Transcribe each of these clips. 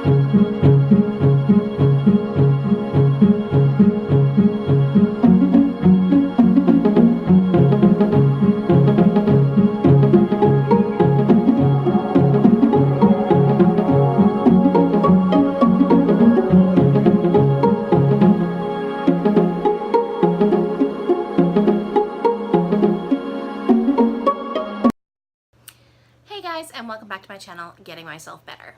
And welcome back to my channel, Getting Myself Better.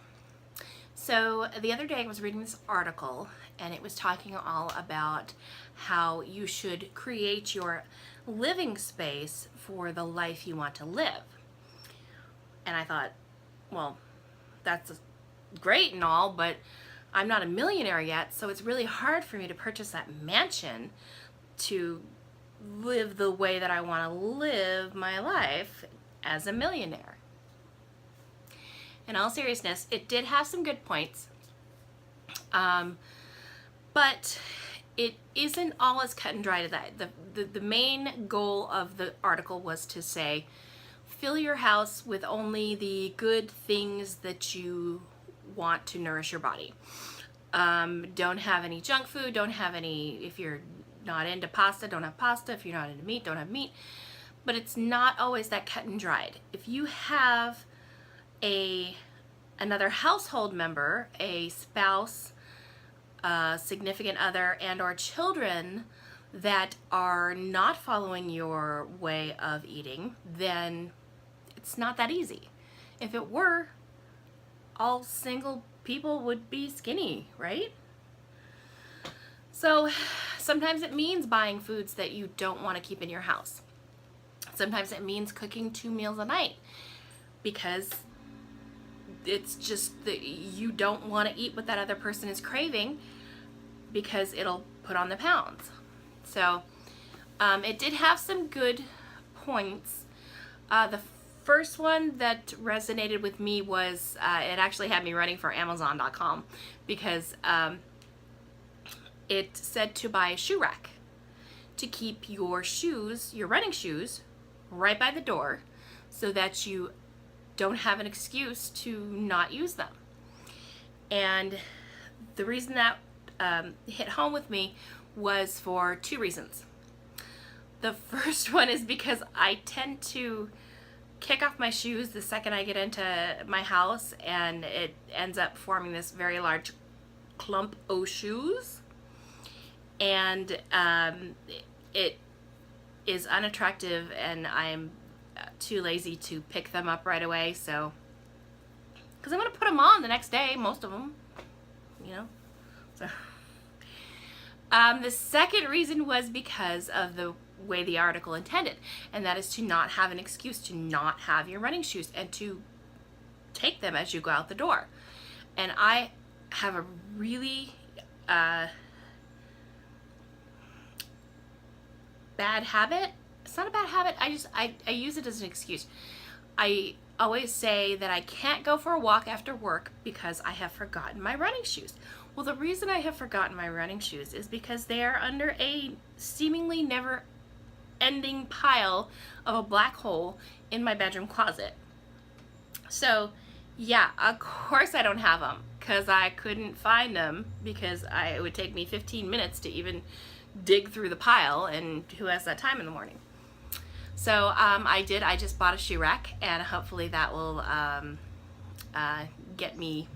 So the other day I was reading this article and it was talking all about how you should create your living space for the life you want to live. And I thought, well, that's great and all, but I'm not a millionaire yet, so it's really hard for me to purchase that mansion to live the way that I want to live my life as a millionaire. In all seriousness, it did have some good points, but it isn't all as cut and dry to that. The main goal of the article was to say, fill your house with only the good things that you want to nourish your body. Don't have any junk food, don't have any, if you're not into pasta, don't have pasta. If you're not into meat, don't have meat. But it's not always that cut and dried. If you have another household member, a spouse, a significant other, and or children that are not following your way of eating, then it's not that easy. If it were, all single people would be skinny, right? So sometimes it means buying foods that you don't want to keep in your house. Sometimes it means cooking 2 meals a night because it's just that you don't want to eat what that other person is craving because it'll put on the pounds. So it did have some good points. The first one that resonated with me was it actually had me running for Amazon.com because it said to buy a shoe rack to keep your shoes, your running shoes, right by the door so that you don't have an excuse to not use them. And the reason that hit home with me was for 2 reasons. The first one is because I tend to kick off my shoes the second I get into my house, and it ends up forming this very large clump of shoes, and it is unattractive, and I'm too lazy to pick them up right away. So, because I'm going to put them on the next day, most of them, you know. So, the second reason was because of the way the article intended, and that is to not have an excuse to not have your running shoes and to take them as you go out the door. And I have a really bad habit. It's not a bad habit. I use it as an excuse. I always say that I can't go for a walk after work because I have forgotten my running shoes. Well, the reason I have forgotten my running shoes is because they are under a seemingly never-ending pile of a black hole in my bedroom closet. So, yeah, of course I don't have them because I couldn't find them because it would take me 15 minutes to even dig through the pile, and who has that time in the morning? So I just bought a shoe rack, and hopefully that will get me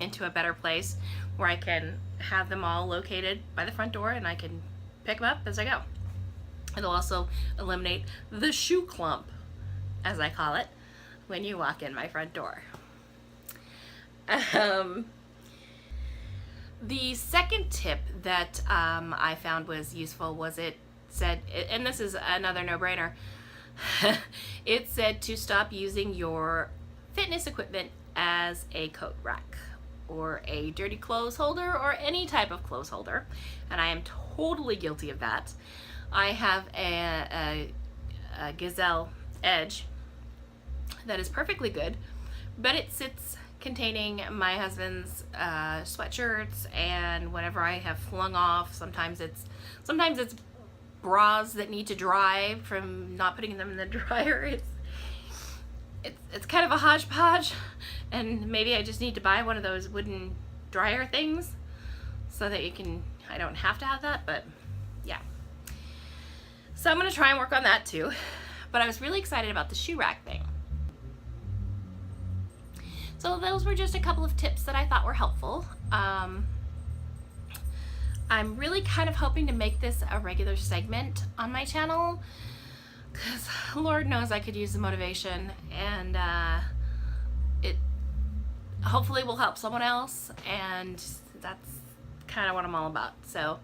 into a better place where I can have them all located by the front door and I can pick them up as I go. It'll also eliminate the shoe clump, as I call it, when you walk in my front door. The second tip that I found was useful was it said, and this is another no-brainer, it said to stop using your fitness equipment as a coat rack or a dirty clothes holder or any type of clothes holder, and I am totally guilty of that. I have a Gazelle Edge that is perfectly good, but it sits containing my husband's sweatshirts and whatever I have flung off. Sometimes it's bras that need to dry from not putting them in the dryer. it's kind of a hodgepodge, and maybe I just need to buy one of those wooden dryer things so that I don't have to have that, but yeah. So I'm going to try and work on that too. But I was really excited about the shoe rack thing. So those were just a couple of tips that I thought were helpful. I'm really kind of hoping to make this a regular segment on my channel, because Lord knows I could use the motivation, and it hopefully will help someone else, and that's kind of what I'm all about. So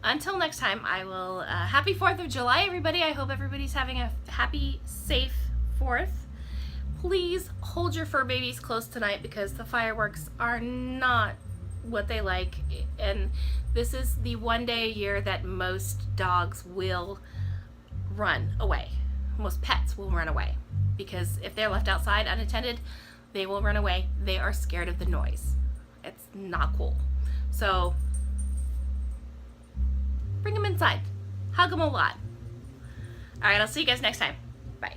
until next time, I will happy 4th of July, everybody. I hope everybody's having a happy, safe 4th. Please hold your fur babies close tonight, because the fireworks are not what they like, and this is the one day a year that most dogs will run away. Most pets will run away, because if they're left outside unattended, they will run away. They are scared of the noise. It's not cool. So bring them inside, hug them a lot. All right, I'll see you guys next time. Bye.